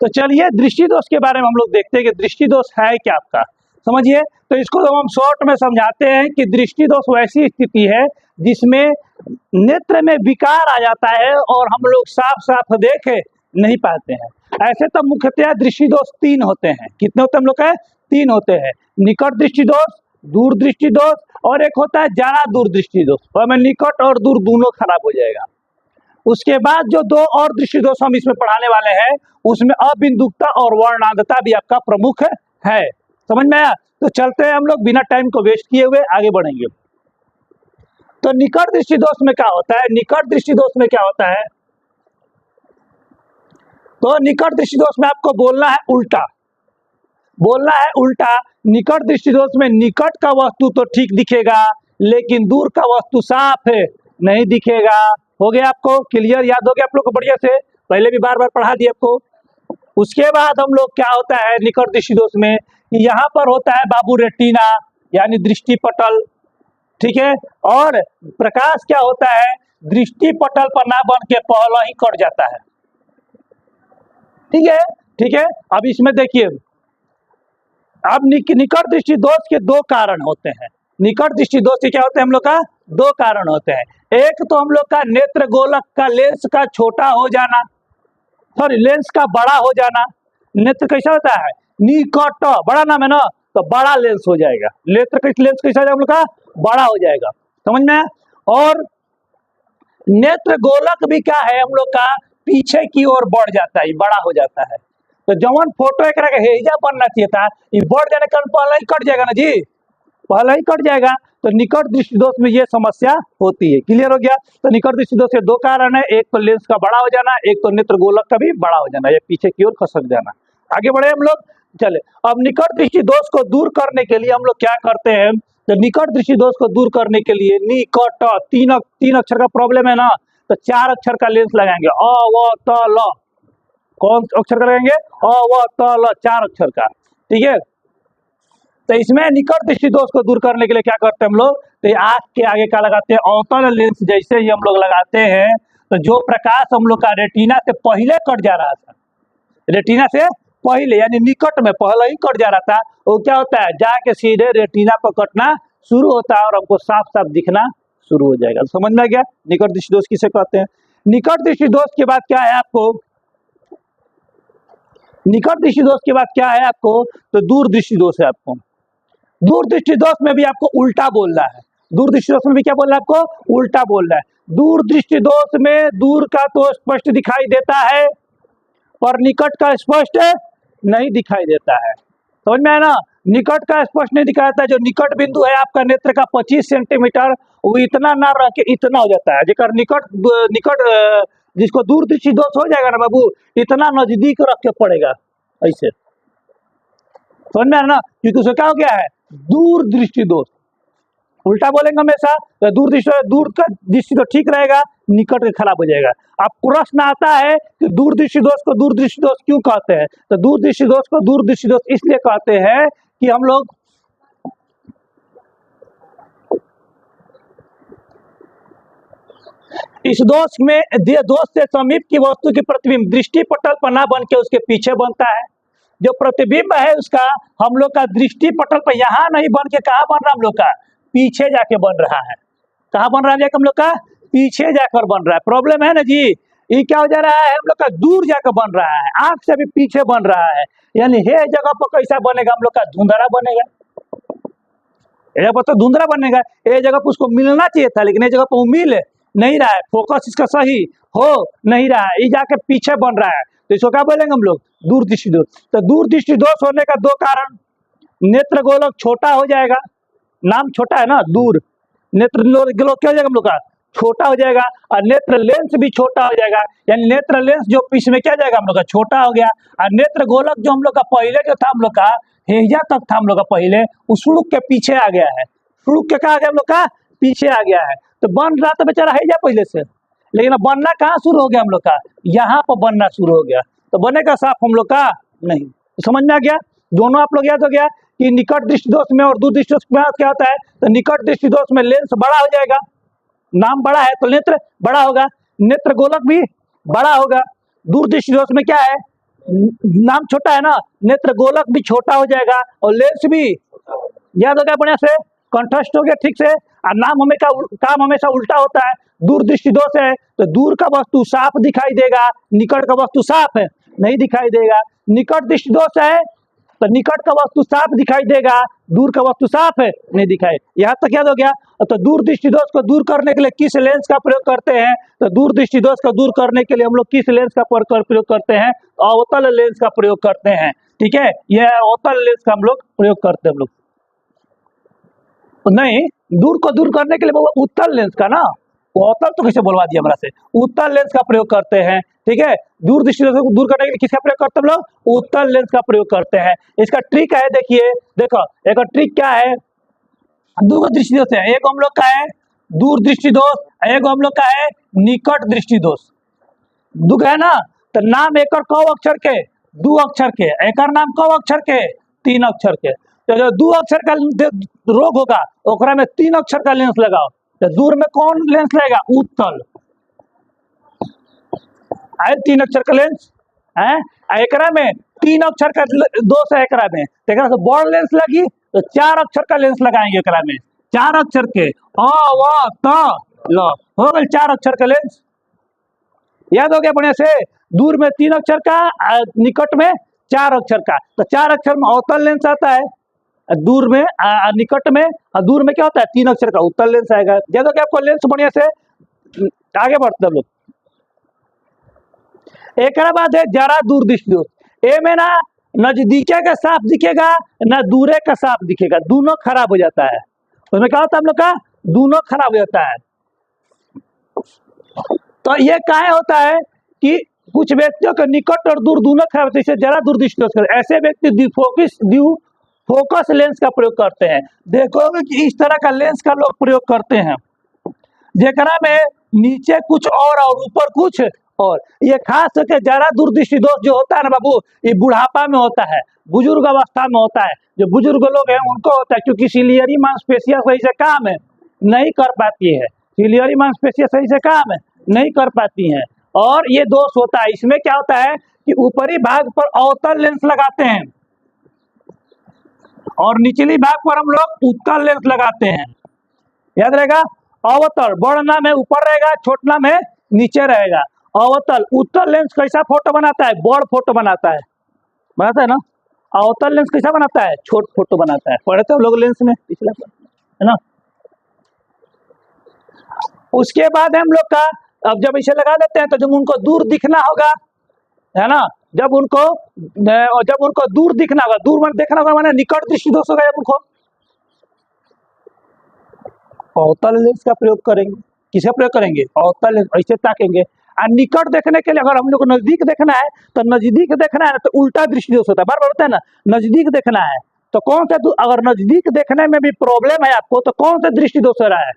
तो चलिए दृष्टि दोष के बारे में हम लोग देखते हैं कि दृष्टि दोष है क्या आपका, समझिए। तो इसको हम शॉर्ट में समझाते हैं कि दृष्टि दोष वैसी स्थिति है जिसमें नेत्र में विकार आ जाता है और हम लोग साफ साफ देख नहीं पाते हैं। ऐसे तो मुख्यतः दृष्टि दोष 3 होते हैं। कितने होते हैं हम लोग का? 3 होते हैं। निकट दृष्टि दोष, दूर दृष्टि दोष और एक होता है ज्यादा दूर दृष्टि दोष। तो हमें निकट और दूर दोनों खराब हो जाएगा। उसके बाद जो 2 और दृष्टि दोष हम इसमें पढ़ाने वाले हैं उसमें अबिंदुकता और वर्णांधता भी आपका प्रमुख है। समझ में आया? तो चलते हैं हम लोग बिना टाइम को वेस्ट किए हुए आगे बढ़ेंगे। तो निकट दृष्टि दोष में क्या होता है? निकट दृष्टि दोष में क्या होता है? तो निकट दृष्टि दोष में आपको बोलना है उल्टा, बोलना है उल्टा। निकट दृष्टि दोष में निकट का वस्तु तो ठीक दिखेगा लेकिन दूर का वस्तु साफ नहीं दिखेगा। हो गया आपको क्लियर? याद हो गया आप लोग को बढ़िया से? पहले भी बार बार पढ़ा दिया आपको। उसके बाद हम लोग क्या होता है निकट दृष्टि दोष में, यहाँ पर होता है बाबू रेटिना यानी दृष्टि पटल, ठीक है। और प्रकाश क्या होता है? दृष्टि पटल पर ना बन के पहले ही कट जाता है, ठीक है, ठीक है। अब इसमें देखिए, अब निकट दृष्टि दोष के 2 कारण होते हैं। निकट दृष्टि दोष के क्या होते हैं हम लोग का? 2 कारण होते हैं। एक तो हम लोग का नेत्र गोलक का लेंस का छोटा हो जाना, सॉरी लेंस का बड़ा हो जाना। नेत्र कैसा होता है? निकट, बड़ा नाम है ना, तो बड़ा लेंस हो जाएगा। नेत्र लेंस कैसा हो जाएगा हम लोग का? बड़ा हो जाएगा, समझ में? और नेत्र गोलक भी क्या है हम लोग का? पीछे की ओर बढ़ जाता है, बड़ा हो जाता है। तो जवन फोटो एक हेजा बनना चाहिए था, ये बढ़ जाने के पहले ही कट जाएगा ना जी, पहले ही कट जाएगा। तो निकट दृष्टि दोष में ये समस्या होती है। क्लियर हो गया? तो निकट दृष्टि दोष के 2 कारण है, एक तो लेंस का बड़ा हो जाना, एक तो नेत्र गोलक का भी बड़ा हो जाना या पीछे की ओर खसक जाना। आगे बढ़े हम लोग, चले। अब निकट दृष्टि दोष को दूर करने के लिए हम लोग क्या करते हैं? तो निकट दृष्टि दोष को दूर करने के लिए निकट, तीन अक्षर का प्रॉब्लम है ना, तो 4 अक्षर का लेंस लगाएंगे। अ व त ल, कौन अक्षर का लगाएंगे? अ व त ल, 4 अक्षर का, ठीक है। तो इसमें निकट दृष्टि दोष को दूर करने के लिए क्या करते हैं हम लोग? तो आंख के आगे का लगाते हैं अवतल लेंस। जैसे ही हम लोग लगाते हैं तो जो प्रकाश हम लोग का रेटिना से पहले कट जा रहा था, रेटिना से पहले यानी निकट में पहले ही कट जा रहा था, वो क्या होता है? जाके सीधे रेटिना पर कटना शुरू होता है और हमको साफ साफ दिखना शुरू हो जाएगा। समझ में आ गया? निकट दृष्टि दोष किसे कहते हैं? निकट दृष्टि दोष के बाद क्या है आपको? निकट दृष्टि दोष के बाद क्या है आपको? तो दूर दृष्टि दोष है आपको। दूर दृष्टि दोष में भी आपको उल्टा बोलना है। दूर दृष्टि दोष में भी क्या बोलना है आपको? उल्टा बोलना है। दूर दृष्टि दोष में दूर का तो स्पष्ट दिखाई देता है पर निकट का स्पष्ट नहीं दिखाई देता है। समझ में है ना? निकट का स्पष्ट नहीं दिखाई देता है। जो निकट बिंदु है आपका नेत्र का 25 सेंटीमीटर, वो इतना ना रह के इतना हो जाता है। जेकर निकट जिसको दूर दृष्टि दोष हो जाएगा ना बाबू, इतना नजदीक रख के पड़ेगा ऐसे। समझ में है ना? क्योंकि उसको क्या हो गया है? दूर दृष्टि दोष। उल्टा बोलेंगे हमेशा तो दूर का दृष्टि तो ठीक रहेगा, निकट के खराब हो जाएगा। अब प्रश्न आता है कि दूर दृष्टि दोष को दूर दृष्टि दोष क्यों कहते हैं? तो दूर दृष्टि दोष को दूर दृष्टि दोष इसलिए कहते हैं कि हम लोग इस दोष में दोष से समीप की वस्तु की प्रतिबिंब दृष्टि पटल पर ना बन के उसके पीछे बनता है। जो प्रतिबिंब है उसका हम लोग का दृष्टि पटल पर यहाँ नहीं बन के कहाँ बन रहा है हम लोग का? पीछे जाके बन रहा है। कहाँ बन रहा है हम लोग का? पीछे जाकर बन रहा है। प्रॉब्लम है ना जी, ये क्या हो जा रहा है हम लोग का? दूर जाकर बन रहा है, आंख से भी पीछे बन रहा है। यानी हे जगह पर कैसा बनेगा हम लोग का? धुंधला बनेगा। ये जगह पर तो धुंधला बनेगा, ये जगह पर उसको मिलना चाहिए था लेकिन ये जगह पर वो मिल नहीं रहा है, फोकस इसका सही हो नहीं रहा है, ये जाके पीछे बन रहा है। तो इसको क्या बोलेंगे हम लोग? दूर दृष्टि दोष। तो दूर दृष्टि दोष होने का 2 कारण, नेत्र गोलक छोटा हो जाएगा, नाम छोटा है ना, दूर। नेत्र गोलक क्या हो जाएगा हम लोग का? छोटा हो जाएगा। और नेत्र लेंस भी छोटा हो जाएगा, यानी नेत्र लेंस जो पीछे में क्या जाएगा हम लोग का? छोटा हो गया। और नेत्र गोलक जो हम लोग का पहले जो था हम लोग का हेजा तक था हम लोग का पहले, उस फ्लूक के पीछे आ गया है। फ्लूक के कहा आ गया हम लोग का? पीछे आ गया है। तो बन रहा था बेचारा हेजा पहले से, लेकिन अब बनना कहाँ शुरू हो गया हम लोग का? यहाँ पर बनना शुरू हो गया। तो बनेगा साफ हम लोग का नहीं। तो समझ में आ गया? दोनों आप लोग याद हो गया कि निकट दृष्टि दोष में और दूर दृष्टि दोष में क्या होता है? तो निकट दृष्टि दोष में लेंस बड़ा हो जाएगा, नाम बड़ा है तो नेत्र बड़ा होगा, नेत्र गोलक भी बड़ा होगा। दूर दृष्टि दोष में क्या है? नाम छोटा है ना, नेत्र गोलक भी छोटा हो जाएगा और लेंस भी याद हो गया बढ़िया से, कंठस्थ हो गया ठीक से। और नाम हमें काम हमेशा उल्टा होता है। दूर दृष्टि दोष है तो दूर का वस्तु साफ दिखाई देगा, निकट का वस्तु साफ है नहीं दिखाई देगा। निकट दृष्टि दोष है तो निकट का वस्तु साफ दिखाई देगा, दूर का वस्तु साफ है नहीं दिखाई। यहाँ तक याद हो गया। तो दूर दृष्टि दोष को दूर करने के लिए किस लेंस का प्रयोग करते हैं? तो दूर दृष्टि दोष को दूर करने के लिए हम लोग किस लेंस का प्रयोग करते हैं? अवतल लेंस का प्रयोग करते हैं। ठीक है, यह अवतल लेंस का हम लोग प्रयोग करते हैं। हम लोग नहीं, दूर को दूर करने के लिए उत्तल लेंस का ना, अवतल तो किसे बोलवा दिया हमरा से, उत्तल लेंस का प्रयोग करते हैं। ठीक है, दूर दृष्टि दोष को दूर करने के लिए किसका प्रयोग करते हैं हम लोग? उत्तल लेंस का प्रयोग करते हैं। इसका ट्रिक है, देखिए देखो एक ट्रिक क्या है। दूर दृष्टि दोष है, एक हम लोग का है दूर दृष्टि दोष, एक हम लोग का है निकट दृष्टि दोष। दुख है ना, तो नाम एक कौ अक्षर के, दो अक्षर के, एक नाम कौ अक्षर के, तीन अक्षर के। तो जो दो अक्षर का रोग होगा ओकरा में तीन अक्षर का लेंस लगाओ। तो दूर में कौन लेंस लगेगा? उत्तल। आए तीन अक्षर का लेंस है, एकरा में तीन अक्षर का दोष है एकरा में, तो एकरा से बड़ लेंस लगी तो चार अक्षर का लेंस लगाएंगे एकरा में, चार अक्षर के अ व त ल, हो गए चार अक्षर का लेंस। याद हो गया बढ़िया से। दूर में तीन अक्षर का, निकट में चार अक्षर का। तो चार अक्षर में अवतल लेंस आता है, दूर में निकट में, दूर में क्या होता है? तीन अक्षर का उत्तल लेंस आएगा। याद हो गया आपको लेंस बढ़िया से। आगे बढ़ते हम लोग। एक बाद है जरा दूर दृष्टि दोष। ए में ना नजदीके का साफ दिखेगा ना दूरे का साफ दिखेगा, दोनों खराब हो जाता है। उसमें क्या होता है हम लोग का? दोनों खराब हो जाता है। तो ये काहे होता है कि कुछ व्यक्तियों के निकट और दूर दोनों खराब होते हैं, जरा दूर दृष्टि दोष। ऐसे व्यक्ति फोकस लेंस का प्रयोग करते हैं। देखोगे कि इस तरह का लेंस का लोग प्रयोग करते हैं, जेकरा में नीचे कुछ और ऊपर कुछ और। ये खास करके जरा दूर दृष्टि दोष जो होता है ना बाबू, ये बुढ़ापा में होता है, बुजुर्ग अवस्था में होता है। जो बुजुर्ग लोग हैं उनको होता है, क्योंकि सिलियरी मांसपेशियां सही से काम है नहीं कर पाती है, सिलियरी मांसपेशियां सही से काम है नहीं कर पाती हैं, और ये दोष होता है। इसमें क्या होता है कि ऊपरी भाग पर अवतल लेंस लगाते हैं और निचली भाग पर हम लोग उत्तल लेंस लगाते हैं। याद रहेगा, अवतल बड़ नाम है ऊपर रहेगा, छोट नाम है नीचे रहेगा। अवतल उत्तल लेंस कैसा फोटो बनाता है? बड़ फोटो बनाता है ना। अवतल लेंस कैसा बनाता है? छोट फोटो बनाता है। पढ़े थे लोग लेंस में पिछला, है ना। उसके बाद हम लोग का, अब जब इसे लगा देते हैं तो जब उनको दूर दिखना होगा, है ना, जब उनको दूर दिखना होगा, दूर में देखना होगा माने निकट दृष्टि दोष होगा। जब उनको अवतल लेंस का प्रयोग करेंगे। किसका प्रयोग करेंगे? अवतल लेंस। ऐसे ताकेंगे। और निकट देखने के लिए अगर हम लोग को नजदीक देखना है तो नजदीक देखना है तो उल्टा दृष्टि दोष होता है। बार बार होता है ना, नजदीक देखना है तो कौन सा, अगर नजदीक देखने में भी प्रॉब्लम है आपको तो कौन सा दृष्टि दोष हो रहा है?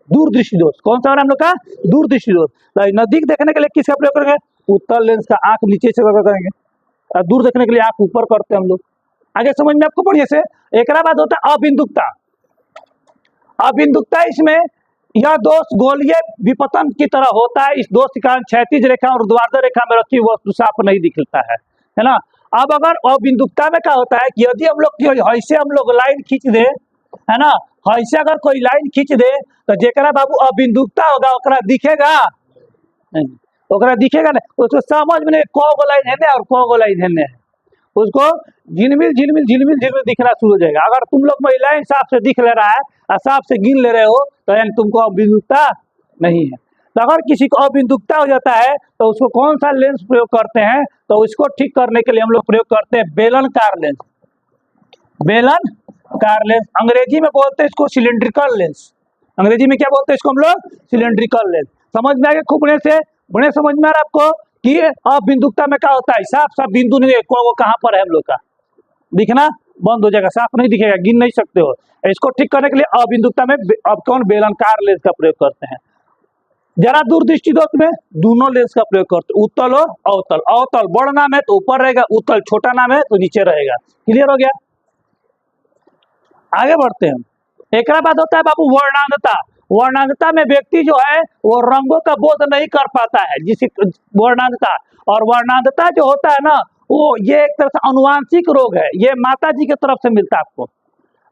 दूर दृष्टि दोष। कौन सा हो रहा है हम लोग का? दूर दृष्टि दोष। तो नजदीक देखने के लिए किसका प्रयोग करेंगे? उत्तल लेंस का। आंख नीचे से करेंगे और दूर देखने के लिए आंख ऊपर करते हैं हम लोग। आगे समझ में आपको बढ़िया से। एक बाद होता है अबिंदुकता। अबिंदुकता, इसमें यह दोष गोलीय विपतन की तरह होता है। इस दोष के कारण क्षैतिज रेखा और ऊर्ध्वाधर रेखा में रखी वस्तु साफ नहीं दिखता है ना। अब अगर अबिंदुकता में क्या होता है कि यदि हम लोग ऐसे हम लोग लाइन खींच दे, है ना, ऐसे अगर कोई लाइन खींच दे तो जेकरा बाबू अबिंदुकता होगा ओकरा दिखेगा नहीं, ओकरा दिखेगा नहीं। उसको समझ में नहीं कौ गो लाइन है और कौ गो लाइन है, उसको झिलमिल झिलमिल झिलमिल झिलमिल दिखना शुरू हो जाएगा। अगर तुम लोग महिलाएं साफ से दिख ले रहा है और साफ से गिन ले रहे हो तो यानी तुमको अबिंदुकता नहीं है। तो अगर किसी को अबिंदुकता हो जाता है तो उसको कौन सा लेंस प्रयोग करते हैं? तो इसको ठीक करने के लिए हम लोग प्रयोग करते हैं बेलनाकार लेंस। बेलनाकार लेंस, अंग्रेजी में बोलते हैं इसको सिलिंड्रिकल लेंस। अंग्रेजी में क्या बोलते हैं इसको हम लोग? Cylindrical lens. समझ में आ गया खूब बढ़िया से? बढ़िया समझ में आ रहा है आपको कि अबिंदुकता में क्या होता है? साफ साफ बिंदु नहीं है, वो कहाँ पर है हम लोग का, दिखना बंद हो जाएगा, साफ नहीं दिखेगा, गिन नहीं सकते हो। इसको ठीक करने के लिए अबिंदुकता में अब कौन बेलनाकार लेंस का प्रयोग करते हैं। जरा दूर दृष्टि दोष में दोनों लेंस का प्रयोग करते हैं, उत्तल और अवतल। अवतल बड़ा नाम है तो ऊपर रहेगा, उत्तल छोटा नाम है तो नीचे रहेगा। क्लियर हो गया? आगे बढ़ते हैं। एक बाद होता है बाबू वर्णांधता। वर्णांधता में व्यक्ति जो है वो रंगों का बोध नहीं कर पाता है, जिसे वर्णांधता। और वर्णांधता जो होता है ना वो ये एक तरह से अनुवांशिक रोग है, ये माता जी की तरफ से मिलता है आपको।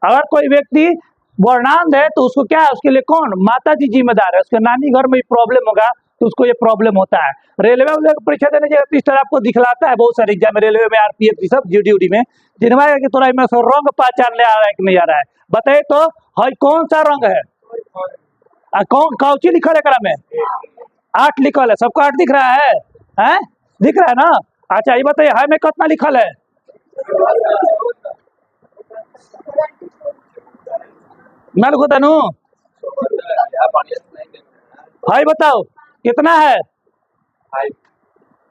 अगर कोई व्यक्ति वर्णांध है तो उसको क्या है, उसके लिए कौन, माता जी जिम्मेदार है। उसके नानी घर में प्रॉब्लम होगा तो उसको ये प्रॉब्लम होता है। रेलवे वाले को परीक्षा देने जाए इस तरह आपको दिखलाता है बहुत सारे एग्जाम में, रेलवे में, आरपीएफ सब, जीडी में जिनवा कि थोड़ा में से रंग पहचान ले आ रहा है कि नहीं आ रहा है, बताइए तो है कौन सा रंग है, कौन कौची लिखल है एकरा में, 8 लिखल है, सबको 8 दिख रहा है, हैं दिख रहा है ना। अच्छा ये बताइए है में कितना लिखल है, मैं लोग तनु हाई बताओ कितना है,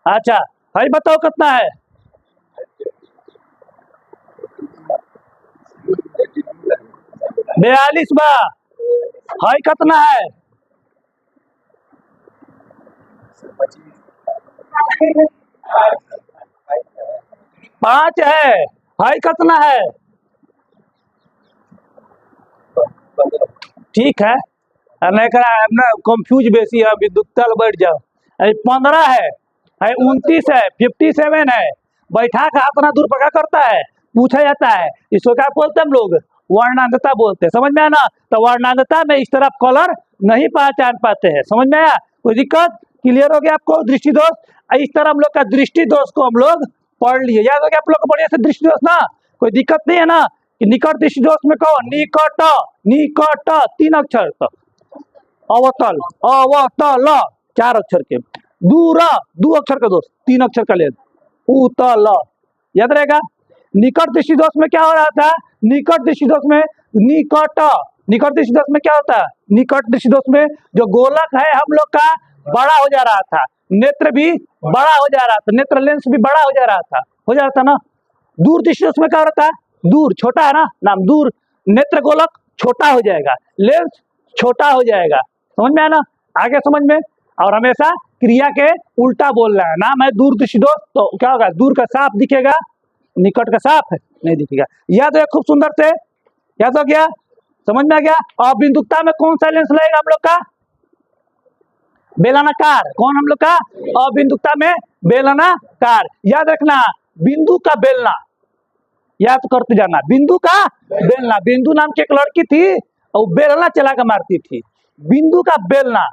अच्छा हाई बताओ कितना है, 42 बा, हाई कितना है, 5 है, हाई कितना है, ठीक है नहीं करा कंफ्यूज बेसी है, अभी दुखतल बैठ जाओ। 15 है, 29 है, 57 है, बैठा का इतना दूर पका करता है, पूछा जाता है, इसको क्या बोलते हैं हम लोग, वर्णांधता बोलते हैं, समझ में आया ना। तो वर्णांधता में इस तरफ कलर नहीं पहचान पाते हैं, समझ में आया, कोई दिक्कत, क्लियर हो गया आपको। दृष्टि दोष, इस तरह हम लोग का दृष्टि दोष को हम लोग पढ़ लिए, याद हो गया आप लोग को बढ़िया से दृष्टि दोष ना, कोई दिक्कत नहीं है ना। कि निकट दृष्टि दोष में कहो निकट, निकट 3 अक्षर, तो अवतल, अवतल 4 अक्षर के, दूर 2 अक्षर का दोष, 3 अक्षर का ले, उतल, याद रहेगा। निकट दृष्टि दोष में क्या हो रहा था, निकट दृष्टि दोष में निकट, निकट दृष्टि दोष में क्या होता है, निकट दृष्टि दोष में जो गोलक है हम लोग का बड़ा हो जा रहा था, नेत्र भी बड़ा हो जा रहा था, नेत्र लेंस भी बड़ा हो जा रहा था, हो जा रहा था ना। दूर दृष्टि दोष में क्या होता है, दूर छोटा है ना, नाम दूर, नेत्र गोलक छोटा हो जाएगा, लेंस छोटा हो जाएगा, समझ में आया ना, आगे समझ में। और हमेशा क्रिया के उल्टा बोल रहा है, नाम है दूर दृष्टि दोष, तो क्या होगा, दूर का साफ दिखेगा, निकट का साफ है नहीं दिखेगा। याद है खूब सुंदर से, याद हो गया, समझ में आ गया। और बिंदुकता में कौन सा लेंस लगेगा हम लोग का, बेलनाकार, कौन हम लोग का, और बिंदुकता में बेलनाकार, याद रखना, बिंदु का बेलना, याद करते जाना, बिंदु का बेलना, बिंदु नाम की एक लड़की थी और बेलना चला के मारती थी, बिंदु का बेलना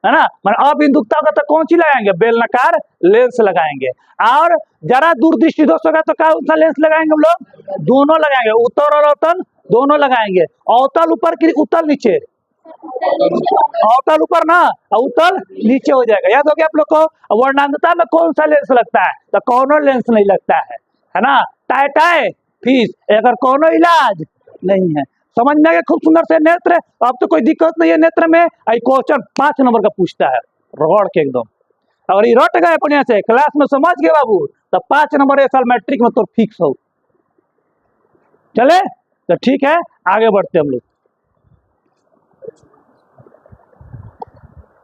है ना, अबिंदुकता का तो कौन सी लगाएंगे, बेलनाकार लेंस लगाएंगे। और जरा दूर दृष्टि दोष होगा तो कौन सा लेंस लगाएंगे हम लोग, दोनों लगाएंगे, उत्तर और अवतल दोनों लगाएंगे, अवतल ऊपर की उत्तल नीचे, अवतल ऊपर ना उत्तल नीचे हो जाएगा, याद हो गया आप लोग को। वर्णांधता में कौन सा लेंस लगता है, तो कौनो लेंस नहीं लगता है ना, टाई टाई फीस, अगर कोनो इलाज नहीं है, समझ में आ गया खूब सुंदर से। नेत्र, अब तो कोई दिक्कत नहीं है नेत्र में, क्वेश्चन 5 नंबर का पूछता है रगड़ के एकदम, अगर ये रट गए बढ़िया से क्लास में समझ गए बाबू तो 5 नंबर इस साल मैट्रिक में तो फिक्स हो। चले तो ठीक है, आगे बढ़ते हम लोग।